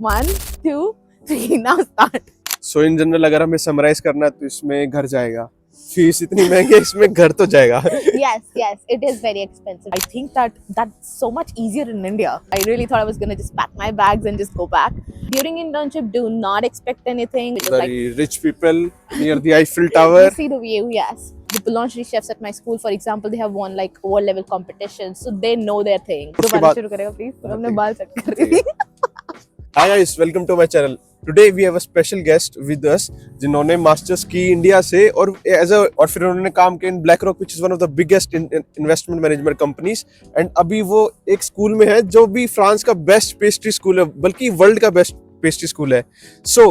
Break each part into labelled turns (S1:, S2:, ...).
S1: 1, 2, 3 now start.
S2: So in general अगर हमें summarise करना है तो इसमें घर जाएगा, फीस इतनी महंगी है इसमें घर तो जाएगा.
S1: Yes, it is very expensive. I think that's so much easier in India. I really thought I was gonna just pack my bags and just go back. During internship, do not expect anything. Because
S2: Very rich people near the Eiffel
S1: you
S2: Tower.
S1: see the view, yes. The boulangerie chefs at my school, for example, they have won like world level competitions, so they know their thing.
S2: उसके
S1: दोबारा
S2: बाद-
S1: शुरू करेगा please.
S2: हाँ,
S1: हमने
S2: ठीक
S1: बाल set कर रही थी.
S2: Hi guys, welcome to my channel. Today we have a special guest with us जिन्होंने मास्टर्स की इंडिया से और फिर उन्होंने काम किया in BlackRock which is one of the biggest investment management companies and अभी वो एक स्कूल में है जो भी फ्रांस का बेस्ट पेस्ट्री स्कूल है, बल्कि वर्ल्ड का बेस्ट पेस्ट्री स्कूल है. So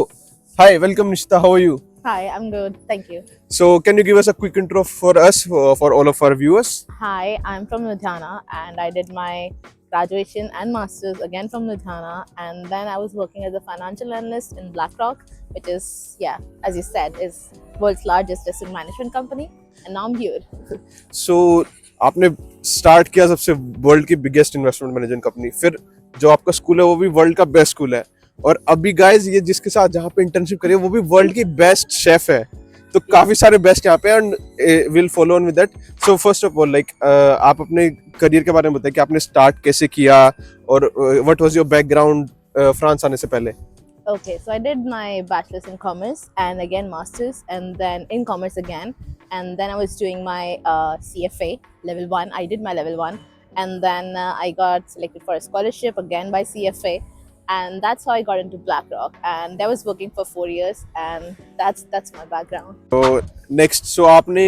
S2: hi, welcome Nishita, how are you?
S1: Hi, I'm good. Thank you.
S2: So can you give us a quick intro for us, for all of our viewers?
S1: Hi, I'm from Ludhiana and I did my graduation and masters again from Ludhiana, and then I was working as a financial analyst in BlackRock, which is, yeah, as you said, is world's largest asset management company, and now I'm here.
S2: So आपने start किया सबसे world की biggest investment management company, फिर जो आपका school है वो भी वर्ल्ड का बेस्ट स्कूल है, और अभी गाइस ये जिसके साथ जहाँ पे इंटर्नशिप करिए वो भी वर्ल्ड की बेस्ट शेफ है. तो काफी सारे बेस्ट यहाँ पे and will follow on with that. So first of all like आप अपने करियर के बारे में बताइए कि आपने स्टार्ट कैसे किया और what was your background France आने से पहले.
S1: Okay, so I did my bachelor's in commerce and again master's, and then in commerce again, and then I was doing my CFA level 1. I did my level 1, and then I got selected for a scholarship again by CFA, and that's how I got into BlackRock, and I was working for 4 years, and that's my background.
S2: तो next, सो आपने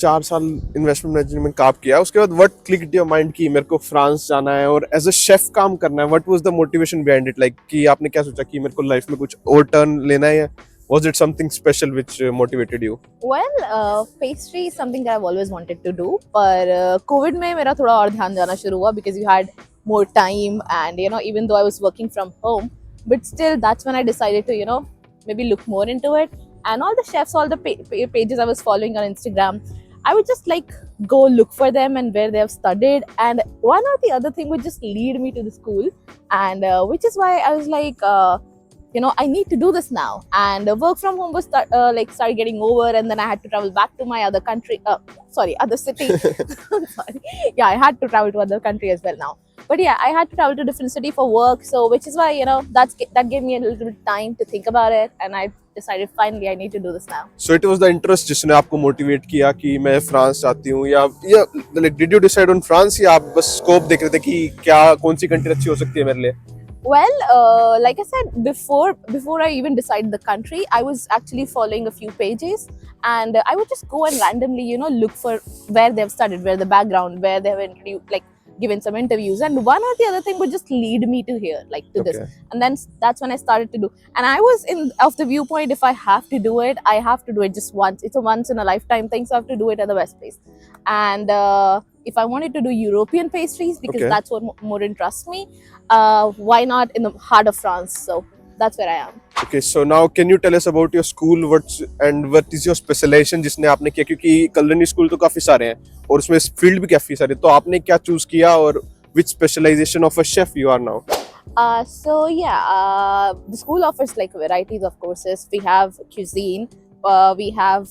S2: 4 साल investment management में काम किया, उसके बाद what clicked your mind कि मेरे को फ्रांस जाना है और एज अ शेफ काम करना है. What was the motivation behind it, like कि आपने क्या सोचा कि मेरे को लाइफ में कुछ और टर्न लेना है, was it something special which motivated you?
S1: Well, pastry is something that I've always wanted to do, पर COVID में मेरा थोड़ा और ध्यान जाना शुरू हुआ because you had more time, and even though I was working from home, but still that's when I decided to maybe look more into it. And all the chefs, all the pages I was following on Instagram, I would just like go look for them and where they have studied, and one or the other thing would just lead me to the school, and which is why I was like, I need to do this now. And work from home was started getting over, and then I had to travel back to my other country, other city. Sorry. Yeah, I had to travel to other country as well now. But yeah, I had to travel to different city for work, so which is why that gave me a little bit time to think about it, and I decided finally I need to do this now.
S2: So it was the interest जिसने आपको motivate किया कि मैं France चाहती हूँ, या like did you decide on France, या आप बस स्कोप देख रहे थे कि क्या कौन सी कंट्री अच्छी हो सकती है मेरे लिए?
S1: Well, like I said before I even decided the country, I was actually following a few pages, and I would just go and randomly, look for where they've studied, where the background, where they have introduced, like given some interviews, and one or the other thing would just lead me to here, like to this. And then that's when I started to do. And I was of the viewpoint, if I have to do it, I have to do it just once. It's a once in a lifetime thing, so I have to do it at the best place. And if I wanted to do European pastries, because that's what more interests me, why not in the heart of France? So that's where I am.
S2: Okay, so now can you tell us about your school, what is your specialization जिसने आपने किया, क्योंकि culinary school तो काफी सारे हैं और उसमें फील्ड भी काफी सारे, तो आपने क्या चूज किया और which specialization of a chef you are now?
S1: So yeah, the school offers like varieties of courses. We have cuisine, we have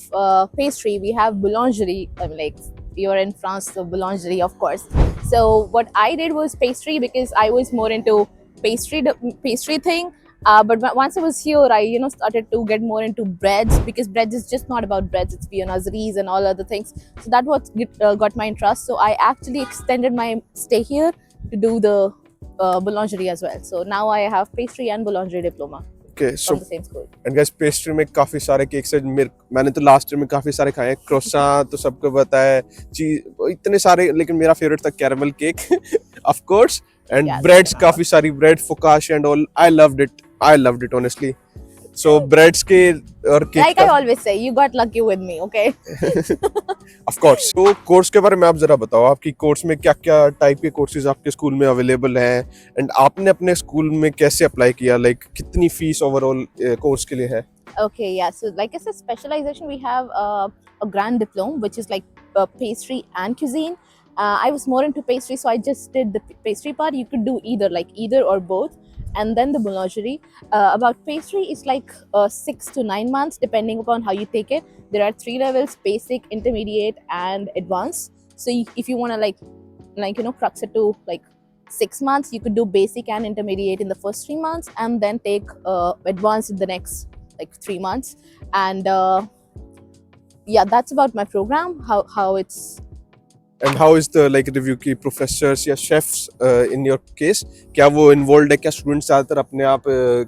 S1: pastry, we have boulangerie. I mean, like you're in France, so boulangerie, of course. So what I did was pastry because I was more into pastry thing. But once I was here, I started to get more into breads, because breads is just not about breads; it's viennoiseries and all other things. So that what got my interest. So I actually extended my stay here to do the boulangerie as well. So now I have pastry and boulangerie diploma.
S2: Okay, so
S1: from the same school.
S2: And guys, pastry में काफी सारे cakes हैं. मैंने तो last year में काफी सारे खाए हैं. क्रोसान तो सबको पता है, चीज इतने सारे, लेकिन मेरा फेवरेट था caramel cake of course, and breads काफी सारी, bread focaccia and all. I loved it honestly. So breads के और केक,
S1: like I always say, you got lucky with me, okay?
S2: of course. तो कोर्स के बारे में आप जरा बताओ, आपकी कोर्स में क्या क्या टाइप के कोर्सेज आपके स्कूल में अवेलेबल हैं, एंड आपने अपने स्कूल में कैसे अप्लाई किया, लाइक कितनी फीस ओवरऑल कोर्स के लिए है?
S1: Okay, yeah. So like I said, specialization, we have a grand diploma, which is like pastry and cuisine. I was more into pastry, so I just did the pastry part. You could do either or both. and then the boulangerie. About pastry, it's like 6 to 9 months, depending upon how you take it. There are 3 levels: basic, intermediate, and advanced. So if you want to crux it to like 6 months, you could do basic and intermediate in the first 3 months, and then take advanced in the next like 3 months. And yeah, that's about my program. How it's
S2: and how is the like review की professors या chefs in your case, क्या वो involve है, क्या students ज्यादातर अपने आप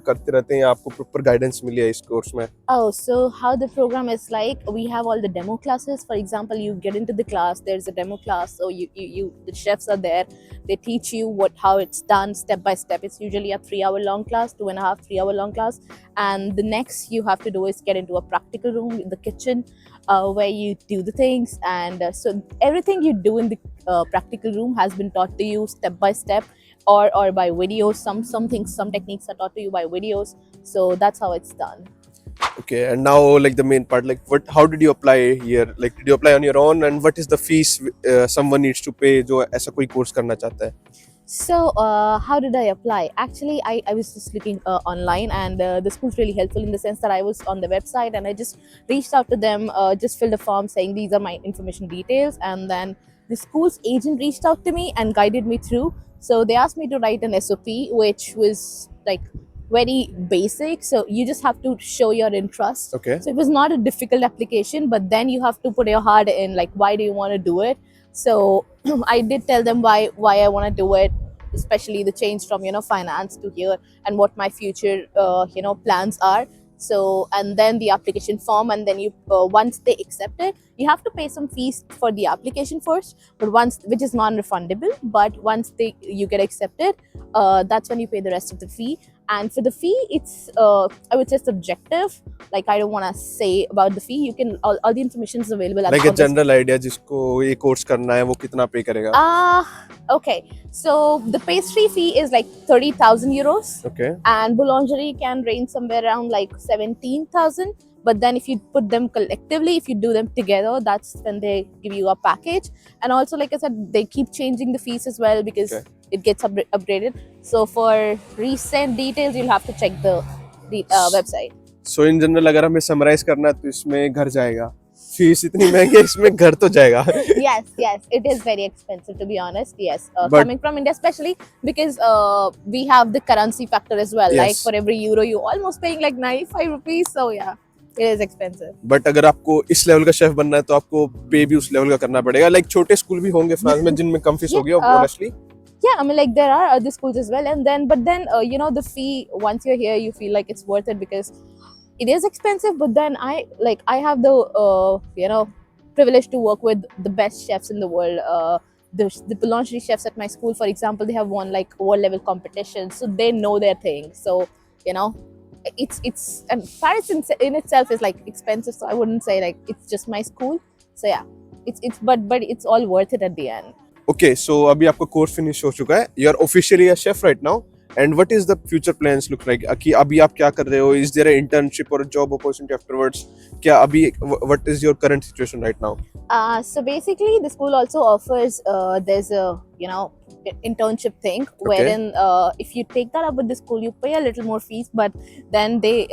S2: करते रहते हैं या आपको प्रॉपर गाइडेंस मिली है इस कोर्स में?
S1: Oh, so how the program is like, we have all the demo classes. For example, you get into the class, there's a demo class. So you the chefs are there. They teach you how it's done step by step. It's usually a 3 hour long class, 2.5, 3 hour long class. And the next you have to do is get into a practical room in the kitchen, where you do the things. And so everything you do in the practical room has been taught to you step by step, or by videos. Some things, some techniques are taught to you by videos. So that's how it's done.
S2: Okay, and now like the main part, like what, how did you apply here? Like did you apply on your own, and what is the fees someone needs to pay जो ऐसा कोई course करना चाहता है?
S1: So, how did I apply? Actually, I was just looking online, and the school's really helpful in the sense that I was on the website and I just reached out to them, just filled a form saying these are my information details, and then the school's agent reached out to me and guided me through. So they asked me to write an SOP, which was like very basic. So you just have to show your interest.
S2: Okay.
S1: So it was not a difficult application, but then you have to put your heart in, like, why do you want to do it? So I did tell them why I want to do it, especially the change from finance to here, and what my future plans are. So, and then the application form, and then you once they accept it, you have to pay some fees for the application first, but once, which is non-refundable, but once you get accepted, that's when you pay the rest of the fee. And for the fee, it's I would say subjective. Like, I don't want to say about the fee. You can, all the information is available
S2: like a general idea जिसको ये course करना है वो कितना पे करेगा?
S1: Okay. So the pastry fee is like 30,000 euros.
S2: Okay.
S1: And boulangerie can range somewhere around like 17,000. But then if you put them collectively, if you do them together, that's when they give you a package. And also, like I said, they keep changing the fees as well, because it gets upgraded. So for recent details, you'll have to check the website.
S2: So in general, अगर हमें summarize करना है तो इसमें घर जाएगा, fees इतनी महंगी है, इसमें घर तो जाएगा.
S1: Yes, it is very expensive, to be honest. Yes, coming from India, especially because we have the currency factor as well.
S2: Yes.
S1: Like, for every euro, you almost paying like 95 rupees. So yeah, it is expensive.
S2: But अगर आपको इस level का chef बनना है तो आपको पे भी उस लेवल का करना पड़ेगा. लाइक छोटे स्कूल भी होंगे फ्रांस में जिनमें कम फीस होगी honestly.
S1: Yeah, I mean, like, there are other schools as well, and then the fee, once you're here, you feel like it's worth it, because it is expensive. But then I have the privilege to work with the best chefs in the world. The boulangerie chefs at my school, for example, they have won like world level competitions, so they know their thing. So it's and Paris in itself is like expensive, so I wouldn't say like it's just my school. So yeah, it's but it's all worth it at the end.
S2: Okay, so अभी आपका course finish हो चुका है. You are officially a chef right now. And what is the future plans look like? कि अभी आप क्या कर रहे हो? Is there an internship or a job opportunity afterwards? क्या अभी, what is your current situation right now?
S1: So basically, the school also offers there's a internship thing, wherein if you take that up with the school, you pay a little more fees, but then they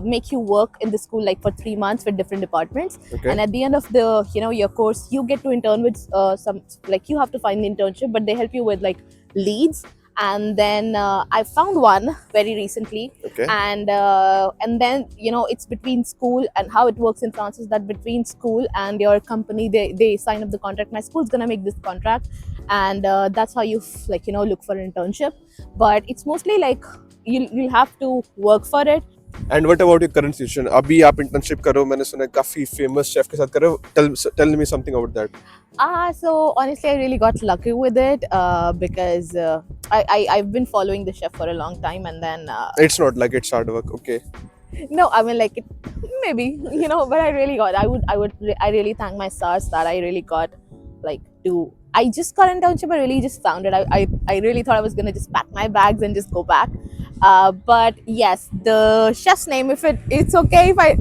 S1: make you work in the school like for 3 months with different departments.
S2: Okay.
S1: And at the end of the your course, you get to intern with some, like, you have to find the internship, but they help you with like leads. And then I found one very recently.
S2: Okay.
S1: And then it's between school, and how it works in France is that between school and your company, they sign up the contract. My school's gonna make this contract, and that's how you look for an internship. But it's mostly like you'll have to work for it.
S2: And what about your current situation? अभी आप internship कर रहे हो, मैंने सुना है काफी famous chef के साथ कर रहे हो. Tell me something about that.
S1: So honestly, I really got lucky with it, because I've been following the chef for a long time, and then
S2: It's not like it's hard work. Okay.
S1: no, I mean, like, maybe but I really thank my stars that I really got I just got an internship. I really just found it. I really thought I was gonna just pack my bags and just go back. But yes, the chef's name, if it's okay if I.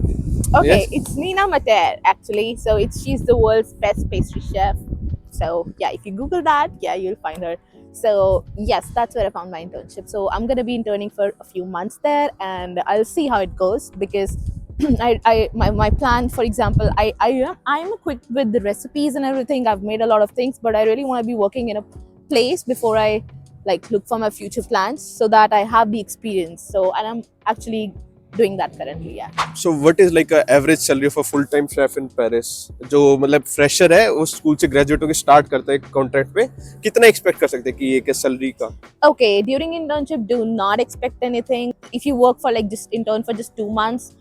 S1: Okay,
S2: Yes.
S1: it's Nina Mater, actually. So she's the world's best pastry chef. So yeah, if you Google that, yeah, you'll find her. So yes, that's where I found my internship. So I'm gonna be interning for a few months there, and I'll see how it goes because my plan, for example, I'm equipped with the recipes and everything. I've made a lot of things, but I really want to be working in a place before I like look for my future plans, so that I have the experience. So and I'm actually doing that currently. Yeah.
S2: So what is like a average salary of a full time chef in Paris? जो मतलब fresher है वो school से graduate होकर start करता है contract पे, कितना एक्सपेक्ट कर सकते हैं कि ये सैलरी का?
S1: Okay, during internship, do not expect anything. If you work for like just intern for just 2 months,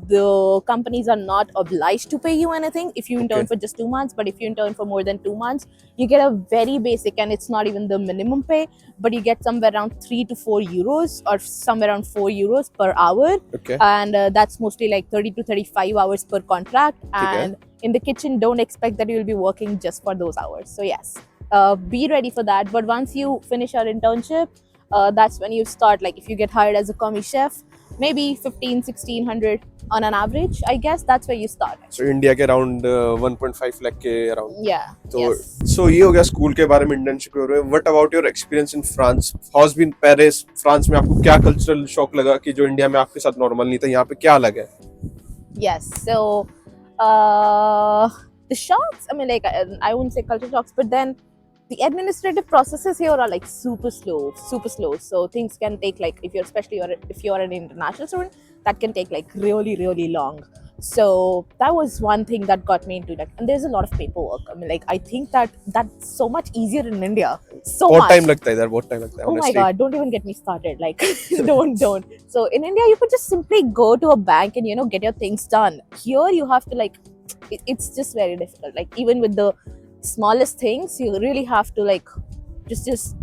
S1: the companies are not obliged to pay you anything if you intern
S2: Okay.
S1: for just 2 months. But if you intern for more than 2 months, you get a very basic, and it's not even the minimum pay, but you get somewhere around 3 to 4 euros, or somewhere around 4 euros per hour.
S2: Okay.
S1: And that's mostly like 30 to 35 hours per contract.
S2: Okay.
S1: And in the kitchen, don't expect that you will be working just for those hours. So yes, be ready for that. But once you finish your internship, that's when you start, like if you get hired as a commie chef, maybe 15, 1600 on an average, I guess that's where you start.
S2: So India के around 1.5 lakh के around.
S1: Yeah.
S2: तो
S1: Yes.
S2: सो ये हो गया school के बारे में, internship के बारे में. What about your experience in France? How's been Paris, France में आपको क्या कल्चरल शॉक लगा कि जो इंडिया में आपके साथ नॉर्मल नहीं था, यहाँ पे क्या अलग है?
S1: Yes. So uh, the shocks, I mean, like I wouldn't say culture shocks, but then the administrative processes here are like super slow, super slow. So things can take like, if you're especially if you're an international student, that can take like really, really long. So that was one thing that got me into that. And there's a lot of paperwork. I mean, like I think that's so much easier in India. So
S2: बहुत
S1: much.
S2: Time लगता है इधर, बहुत time लगता है.
S1: Oh my
S2: honestly.
S1: God, don't even get me started. Like, don't. So in India, you could just simply go to a bank and, get your things done. Here, you have to like, it's just very difficult. Like even with the smallest things, you really have to like, just,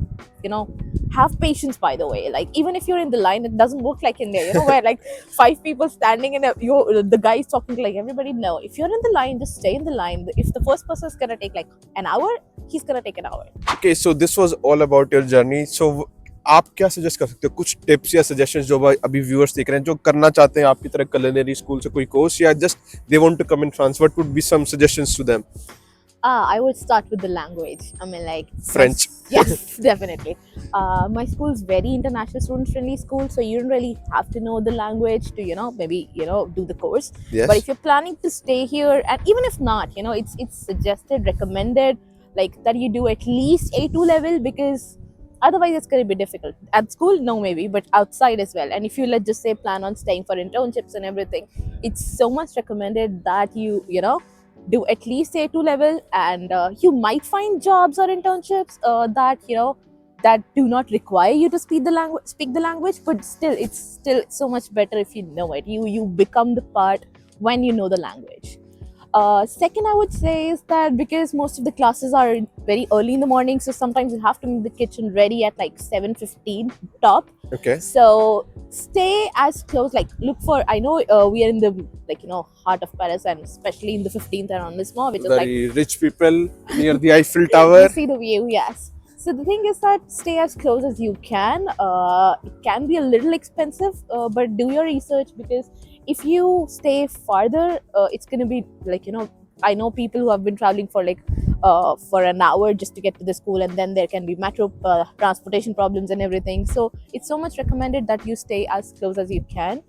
S1: have patience, by the way. Like even if you're in the line, it doesn't work like India, where like 5 people standing and the guy is talking to like everybody. No, if you're in the line, just stay in the line. If the first person is gonna take like an hour, he's gonna take an hour.
S2: Okay, so this was all about your journey. So आप क्या suggest कर सकते हो, कुछ tips या suggestions जो अभी viewers देख रहे हैं जो करना चाहते हैं आपकी तरह culinary स्कूल से कोई कोर्स, या just they want to come in France, what would be some suggestions to them?
S1: I would start with the language. I mean, like
S2: French.
S1: Yes, definitely. My school's very international student friendly school, so you don't really have to know the language to, maybe do the course.
S2: Yes.
S1: But if you're planning to stay here, and even if not, it's suggested, recommended, like that you do at least A2 level, because otherwise it's going to be difficult. At school, no, maybe, but outside as well. And if you, let's just say, plan on staying for internships and everything, it's so much recommended that you do at least A2 level. And you might find jobs or internships that do not require you to speak the language, but still it's still so much better if you know it. You become the part when you know the language. Second, I would say is that because most of the classes are very early in the morning, so sometimes you have to make the kitchen ready at like 7:15 top.
S2: Okay.
S1: So stay as close, like look for, I know we are in the heart of Paris, and especially in the 15th arrondissement, which is like
S2: Very rich people near the Eiffel Tower.
S1: you see the view. Yes. So the thing is that stay as close as you can. It can be a little expensive, but do your research, because if you stay farther, it's going to be like, I know people who have been traveling for like for an hour just to get to the school, and then there can be metro transportation problems and everything. So it's so much recommended that you stay as close as you can.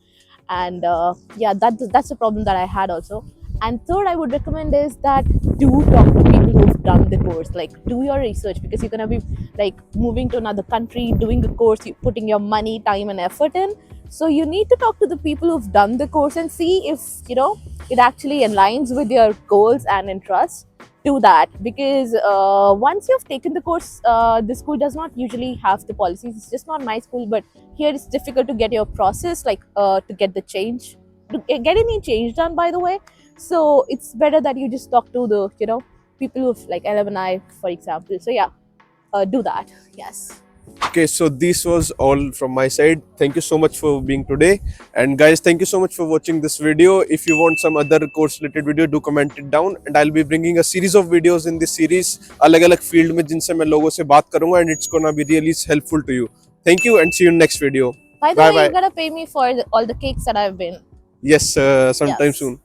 S1: And that's a problem that I had also. And third, I would recommend is that do talk to people who've done the course. Like do your research, because you're gonna be like moving to another country, doing the course, you putting your money, time, and effort in. So you need to talk to the people who've done the course and see if it actually aligns with your goals and interests. Do that, because once you've taken the course, the school does not usually have the policies. It's just not my school, but here it's difficult to get your process, like to get the change, to get any change done, by the way. So it's better that you just talk to the people who've like alumni, for example. So yeah, do that. Yes.
S2: Okay, so this was all from my side. Thank you so much for being today. And guys, thank you so much for watching this video. If you want some other course related video, do comment it down, and I'll be bringing a series of videos in this series, अलग-अलग field में जिनसे मैं लोगों से बात करूँगा, and it's gonna be really helpful to you. Thank you, and see you in next video.
S1: By the way, you gotta pay me for all the cakes that I've been.
S2: Yes, sometime
S1: Yes.
S2: soon.